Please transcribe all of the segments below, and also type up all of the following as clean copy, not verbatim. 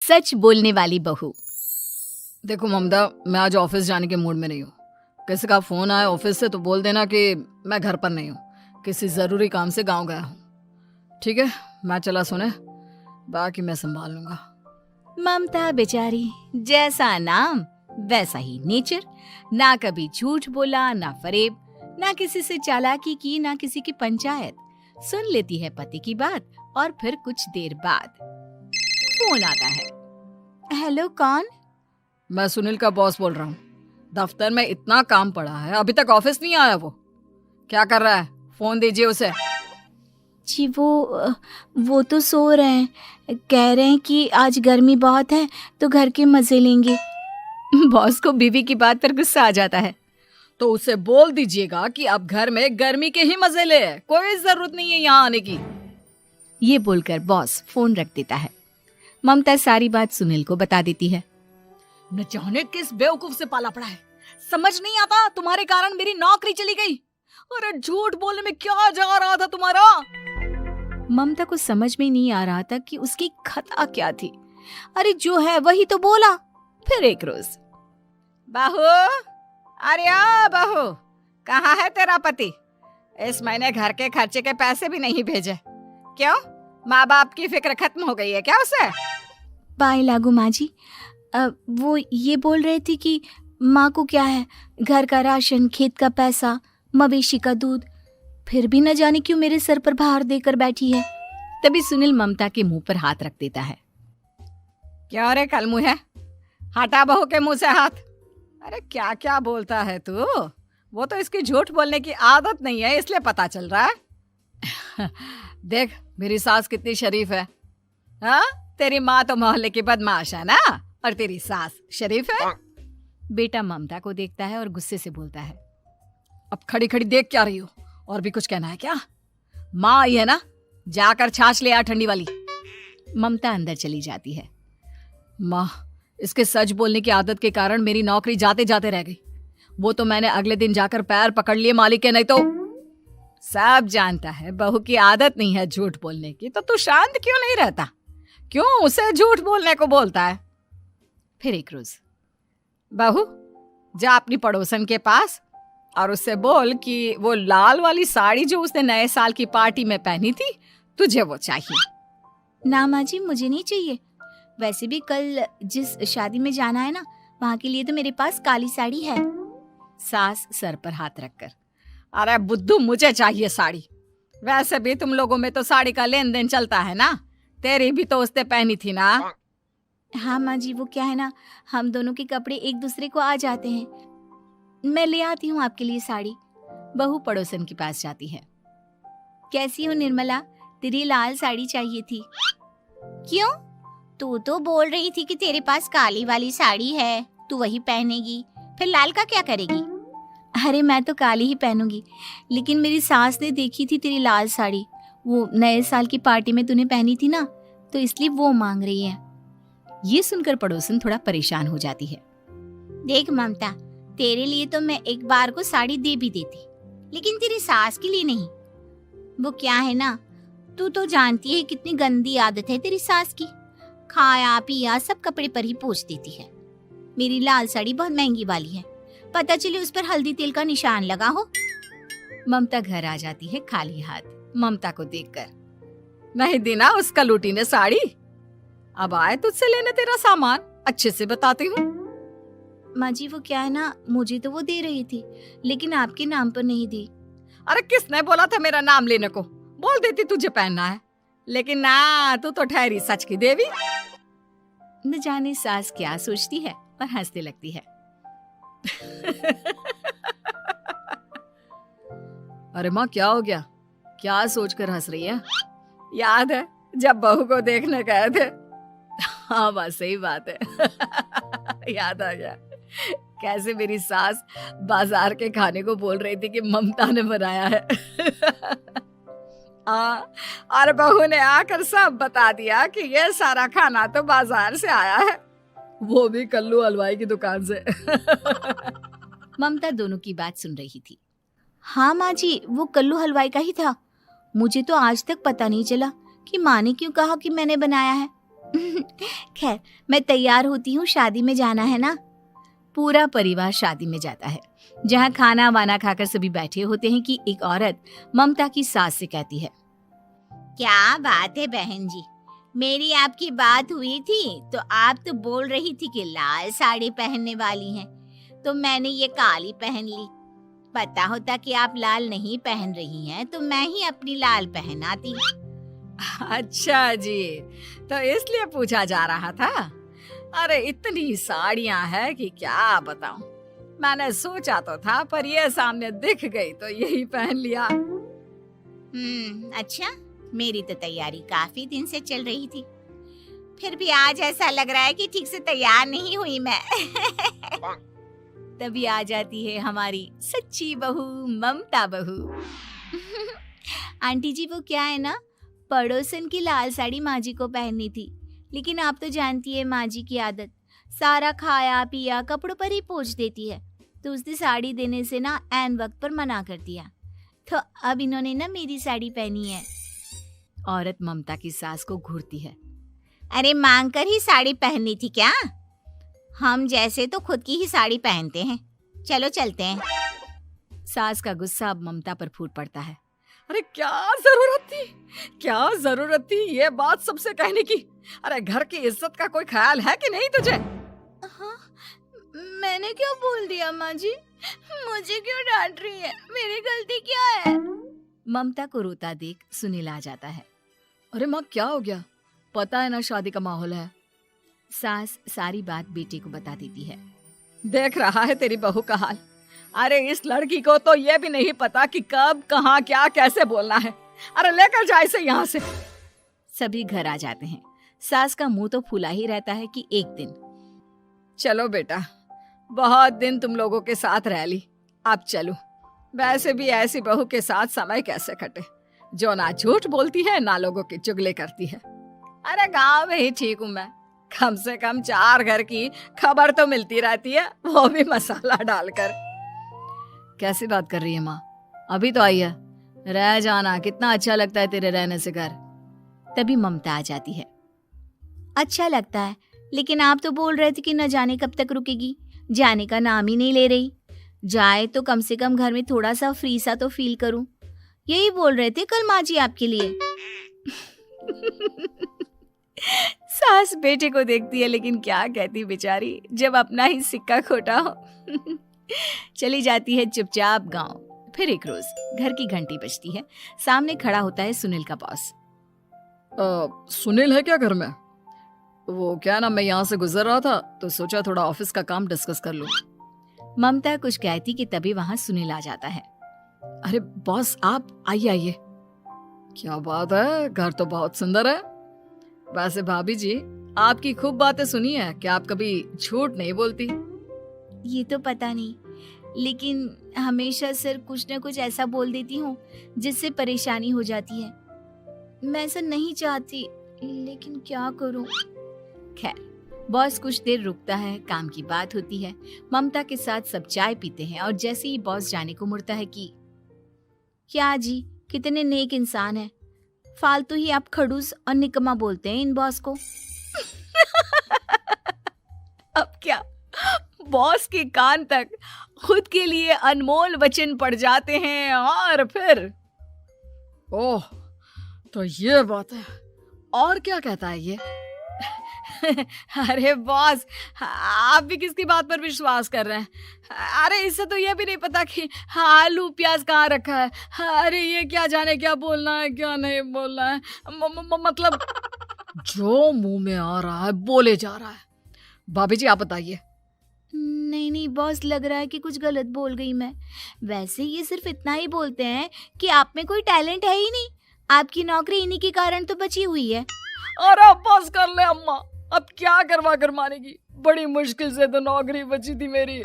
सच बोलने वाली बहू। देखो ममता, मैं आज ऑफिस जाने के मूड में नहीं हूँ। किसी का फोन आया ऑफिस से तो बोल देना कि मैं घर पर नहीं हूँ, किसी जरूरी काम से गांव गया हूँ। ठीक है, मैं चला सोने, बाकी मैं संभाल लूंगा। ममता बेचारी, जैसा नाम वैसा ही नेचर। ना कभी झूठ बोला, ना फरेब, ना किसी से चालाकी की, ना किसी की पंचायत। सुन लेती है पति की बात और फिर कुछ देर बाद फोन आता है। हेलो, कौन? मैं सुनील का बॉस बोल रहा हूँ। दफ्तर में इतना काम पड़ा है, अभी तक ऑफिस नहीं आया। वो क्या कर रहा है? फोन दीजिए उसे। जी वो तो सो रहे हैं। कह रहे हैं कि आज गर्मी बहुत है तो घर के मजे लेंगे। बॉस को बीवी की बात पर गुस्सा आ जाता है। तो उसे बोल दीजिएगा कि अब घर में गर्मी के ही मजे ले, कोई जरूरत नहीं है यहाँ आने की। ये बोलकर बॉस फोन रख देता है। ममता सारी बात सुनील को बता देती है। न जाने किस बेवकूफ से पाला पड़ा है, समझ नहीं आता। तुम्हारे कारण मेरी नौकरी चली गई। अरे झूठ बोलने में क्या जा रहा था तुम्हारा? ममता को समझ में नहीं आ रहा था कि उसकी खता क्या थी। अरे जो है वही तो बोला। फिर एक रोज, बहू, अरे बहू, कहाँ है तेरा पति? इस महीने घर के खर्चे के पैसे भी नहीं भेजे। क्यों, माँ बाप की फिक्र खत्म हो गई है क्या उसे? बाय लागू माँ जी, वो ये बोल रहे थे कि माँ को क्या है, घर का राशन, खेत का पैसा, मवेशी का दूध, फिर भी न जाने क्यों मेरे सर पर भार देकर बैठी है। तभी सुनील ममता के मुंह पर हाथ रख देता है। क्यों रे कलमुँह है, हटा बहू के मुंह से हाथ। अरे क्या क्या बोलता है तू? वो तो इसकी झूठ बोलने की आदत नहीं है, इसलिए पता चल रहा है। देख मेरी सास कितनी शरीफ है। हाँ, तेरी माँ तो मोहल्ले की बदमाश है ना, और तेरी सास शरीफ है। बेटा ममता को देखता है और गुस्से से बोलता है। अब खड़ी खड़ी देख क्या रही हो? और भी कुछ कहना है क्या? माँ आई है ना, जाकर छाछ ले आ ठंडी वाली। ममता अंदर चली जाती है। माँ, इसके सच बोलने की आदत के कारण मेरी नौकरी जाते जाते रह गई। वो तो मैंने अगले दिन जाकर पैर पकड़ लिए मालिक के। नहीं तो सब जानता है बहू की आदत नहीं है झूठ बोलने की, तो तू शांत क्यों नहीं रहता? क्यों उसे झूठ बोलने को बोलता है? फिर एक रोज, बहू, जा अपनी पड़ोसन के पास और उससे बोल कि वो लाल वाली साड़ी जो उसने नए साल की पार्टी में पहनी थी, तुझे वो चाहिए। ना माँ जी, मुझे नहीं चाहिए। वैसे भी कल जिस शादी में जाना है ना, वहाँ के लिए तो मेरे पास काली साड़ी है। सास सर पर हाथ रखकर, अरे बुद्धू, मुझे चाहिए साड़ी। वैसे भी तुम लोगों में तो साड़ी का लेन देन चलता है ना, तेरी भी तो उसने पहनी थी ना। हाँ माँ जी, वो क्या है ना, हम दोनों के कपड़े एक दूसरे को आ जाते हैं। मैं ले आती हूँ आपके लिए साड़ी। बहू पड़ोसन के पास जाती है। कैसी हो निर्मला, तेरी लाल साड़ी चाहिए थी। क्यों? तू तो बोल रही थी कि तेरे पास काली वाली साड़ी है, तू वही पहनेगी, फिर लाल का क्या करेगी? अरे मैं तो काली ही पहनूंगी, लेकिन मेरी सास ने देखी थी तेरी लाल साड़ी, वो नए साल की पार्टी में तूने पहनी थी ना, तो इसलिए वो मांग रही है। ये सुनकर पड़ोसन थोड़ा परेशान हो जाती है। देख ममता, तेरे लिए तो मैं एक बार को साड़ी दे भी देती, लेकिन तेरी सास के लिए नहीं। वो क्या है ना, तू तो जानती है कितनी गंदी आदत है तेरी सास की। खाया पिया सब कपड़े पर ही पोंछ देती है। मेरी लाल साड़ी बहुत महंगी वाली है, पता चले उस पर हल्दी तेल का निशान लगा हो। ममता घर आ जाती है खाली हाथ। ममता को देखकर, नहीं देना उसका लूटी ने साड़ी। अब आए तुझसे लेने तेरा सामान, अच्छे से बताती हूँ। माँ जी, वो क्या है ना, मुझे तो वो दे रही थी, लेकिन आपके नाम पर नहीं दी। अरे किसने बोला था मेरा नाम लेने को? बोल देती तुझे पहनना है, लेकिन ना, तू तो ठहरी सच की देवी। न जाने सास क्या सोचती है और हंसने लगती है। अरे माँ, क्या हो गया? क्या सोचकर हंस रही है? याद है जब बहू को देखने गए थे? हाँ माँ, सही बात है। याद आ गया कैसे मेरी सास बाजार के खाने को बोल रही थी कि ममता ने बनाया है। और बहू ने आकर सब बता दिया कि ये सारा खाना तो बाजार से आया है, वो भी कल्लू हलवाई की दुकान से। ममता दोनों की बात सुन रही थी। हाँ माँ जी, वो कल्लू हलवाई का ही था। मुझे तो आज तक पता नहीं चला कि माँ ने क्यों कहा कि मैंने बनाया है। खैर, मैं तैयार होती हूँ, शादी में जाना है ना। पूरा परिवार शादी में जाता है, जहाँ खाना वाना खाकर सभी बैठे होते हैं कि एक औरत ममता की सास से कहती है, क्या बात है बहन जी, मेरी आपकी बात हुई थी तो आप तो बोल रही थी कि लाल साड़ी पहनने वाली हैं, तो मैंने ये काली पहन ली। पता होता कि आप लाल नहीं पहन रही हैं तो मैं ही अपनी लाल पहनाती। अच्छा जी, तो इसलिए पूछा जा रहा था। अरे इतनी साड़ियां हैं कि क्या बताऊं। मैंने सोचा तो था, पर ये सामने दिख गई तो यही पहन लिया। अच्छा, मेरी तो तैयारी काफी दिन से चल रही थी, फिर भी आज ऐसा लग रहा है कि ठीक से तैयार नहीं हुई मैं। तभी आ जाती है हमारी सच्ची बहू, ममता बहू। आंटी जी, वो क्या है ना, पड़ोसन की लाल साड़ी माँ जी को पहननी थी, लेकिन आप तो जानती है माँ जी की आदत, सारा खाया पिया कपड़ों पर ही पोंछ देती है, तो उसने साड़ी देने से ना ऐन वक्त पर मना कर दिया, तो अब इन्होंने ना मेरी साड़ी पहनी है। औरत ममता की सास को घूरती है, अरे मांग कर ही साड़ी पहननी थी क्या? हम जैसे तो खुद की ही साड़ी पहनते हैं, चलो चलते हैं। सास का गुस्सा अब ममता पर फूट पड़ता है। अरे क्या जरूरत थी ये बात सबसे कहने की? अरे घर की इज्जत का कोई ख्याल है कि नहीं तुझे? हाँ, मैंने क्या बोल दिया माँ जी? मुझे क्यों डांट रही है? मेरी गलती क्या है? ममता को रोता देख सुनील आ जाता है। अरे माँ, क्या हो गया? पता है ना शादी का माहौल है। सास सारी बात बेटे को बता देती है। देख रहा है तेरी बहू का हाल। अरे इस लड़की को तो ये भी नहीं पता कि कब कहाँ क्या कैसे बोलना है। अरे लेकर जा इसे यहाँ से। सभी घर आ जाते हैं। सास का मुंह तो फूला ही रहता है कि एक दिन, चलो बेटा, बहुत दिन तुम लोगों के साथ रह ली, अब चलो। वैसे भी ऐसी बहू के साथ समय कैसे कटे, जो ना झूठ बोलती है ना लोगों की चुगली करती है। अरे गांव में ही ठीक हूँ मैं, कम से कम 4 घर की खबर तो मिलती रहती है, वो भी मसाला डालकर। कैसी बात कर रही है माँ? अभी तो आई है, रह जाना, कितना अच्छा लगता है तेरे रहने से घर। तभी ममता आ जाती है। अच्छा लगता है, लेकिन आप तो बोल रहे थे कि न जाने कब तक रुकेगी, जाने का नाम ही नहीं ले रही। जाए तो कम से कम घर में थोड़ा सा फ्री सा तो फील करूं, यही बोल रहे थे कल माँ जी आपके लिए। सास बेटे को देखती है, लेकिन क्या कहती बेचारी, जब अपना ही सिक्का खोटा हो। चली जाती है चुपचाप गांव। फिर एक रोज घर की घंटी बजती है। सामने खड़ा होता है सुनील का बॉस। सुनील है क्या घर में? वो क्या ना, मैं यहाँ से गुजर रहा था तो सोचा थोड़ा ऑफिस का काम डिस्कस कर लूं। ममता कुछ कहती कि तभी वहां सुनील आ जाता है। अरे बॉस, आप आइए आइए। क्या बात है, घर तो बहुत सुंदर है। वैसे भाभी जी, आपकी खूब बातें सुनी है कि आप कभी झूठ नहीं बोलती। ये तो पता नहीं, लेकिन हमेशा सर कुछ न कुछ ऐसा बोल देती हूँ जिससे परेशानी हो जाती है। मैं ऐसा नहीं चाहती, लेकिन क्या करूँ। खैर, बॉस कुछ देर रुकता है, काम की बात होती है। ममता के साथ सब चाय पीते हैं और जैसे ही बॉस जाने को मुड़ता है कि क्या जी, कितने नेक इंसान है, फालतू ही आप खड़ूस और निकम्मा बोलते हैं इन बॉस को। अब क्या, बॉस के कान तक खुद के लिए अनमोल वचन पड़ जाते हैं। और फिर ओह, तो ये बात है। और क्या कहता है ये? अरे बॉस, आप भी किसकी बात पर विश्वास कर रहे हैं? अरे इससे तो ये भी नहीं पता कि आलू प्याज कहाँ रखा है। अरे ये क्या जाने क्या बोलना है क्या नहीं बोलना है। मतलब जो मुंह में आ रहा है बोले जा रहा है। भाभी जी आप बताइए। नहीं नहीं बॉस, लग रहा है कि कुछ गलत बोल गई मैं। वैसे ये सिर्फ इतना ही बोलते हैं कि आप में कोई टैलेंट है ही नहीं, आपकी नौकरी इन्हीं के कारण तो बची हुई है। अरे बस कर ले अम्मा, अब क्या करवा कर मानेगी, बड़ी मुश्किल से तो नौकरी बची थी मेरी।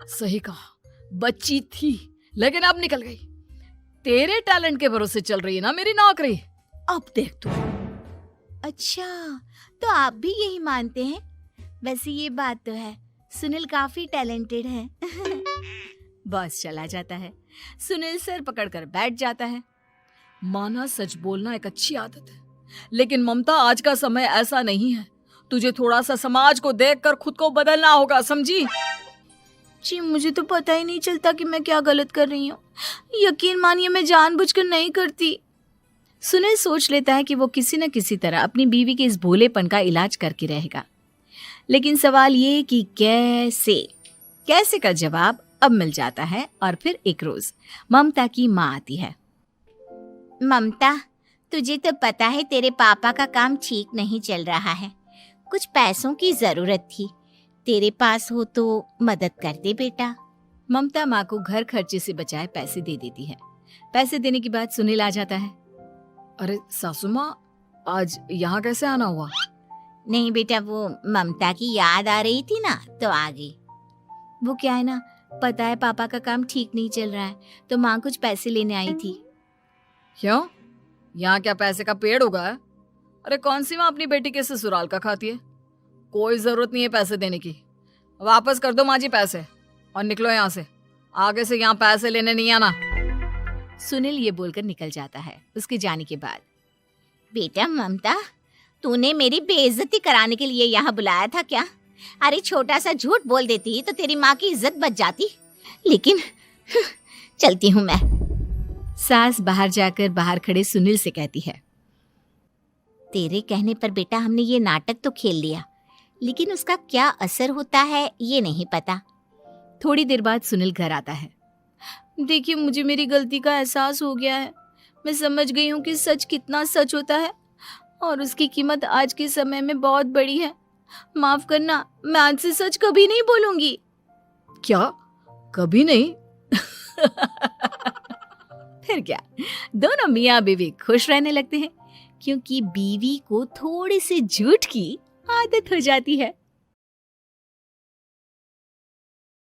सही कहा, बची थी, लेकिन अब निकल गई। तेरे टैलेंट के भरोसे चल रही है ना मेरी नौकरी, अब देख तू। अच्छा, तो आप भी यही मानते हैं? वैसे ये बात तो है, सुनील काफी टैलेंटेड है। बॉस चला जाता है। सुनील सर पकड़कर बैठ जाता है। माना सच बोलना एक अच्छी आदत है, लेकिन ममता, आज का समय ऐसा नहीं है। तुझे थोड़ा सा समाज को देखकर खुद को बदलना होगा, समझी? जी मुझे तो पता ही नहीं चलता कि मैं क्या गलत कर रही हूँ। यकीन मानिए मैं जानबूझकर नहीं करती। सुनील सोच लेता है कि वो किसी न किसी तरह अपनी बीवी के इस भोलेपन का इलाज करके रहेगा, लेकिन सवाल ये कि कैसे का जवाब अब मिल जाता है। और फिर एक रोज ममता की माँ आती है। ममता, तुझे तो पता है तेरे पापा का काम ठीक नहीं चल रहा है, कुछ पैसों की जरूरत थी, तेरे पास हो तो मदद कर दे बेटा। ममता माँ को घर खर्चे से बचाए पैसे दे देती है। पैसे देने के बाद सुनील आ जाता है। अरे सासू माँ, आज यहाँ कैसे आना हुआ? नहीं बेटा, वो ममता की याद आ रही थी ना तो आ गई। वो क्या है ना, पता है पापा का काम ठीक नहीं चल रहा है, तो माँ कुछ पैसे लेने आई थी। क्यों? यहाँ क्या पैसे का पेड़ उगा है? अरे कौन सी माँ अपनी बेटी के ससुराल का खाती है? कोई जरूरत नहीं है पैसे देने की। वापस कर दो माँ जी पैसे और निकलो यहाँ से। आगे से यहाँ पैसे लेने नहीं आना। सुनील ये बोलकर निकल जाता है। उसके जाने के बाद, बेटा ममता, तूने मेरी बेइज्जती कराने के लिए यहाँ बुलाया था क्या? अरे छोटा सा झूठ बोल देती तो तेरी माँ की इज्जत बच जाती, लेकिन चलती हूँ मैं। सास बाहर जाकर बाहर खड़े सुनील से कहती है, तेरे कहने पर बेटा हमने ये नाटक तो खेल लिया, लेकिन उसका क्या असर होता है ये नहीं पता। थोड़ी देर बाद सुनील घर आता है। देखिए, मुझे मेरी गलती का एहसास हो गया है। मैं समझ गई हूँ कि सच कितना सच होता है और उसकी कीमत आज के समय में बहुत बड़ी है। माफ करना, मैं आज से सच कभी नहीं बोलूंगी। क्या? कभी नहीं? फिर क्या, दोनों मियाँ बीवी खुश रहने लगते हैं, क्योंकि बीवी को थोड़े से झूठ की आदत हो जाती है।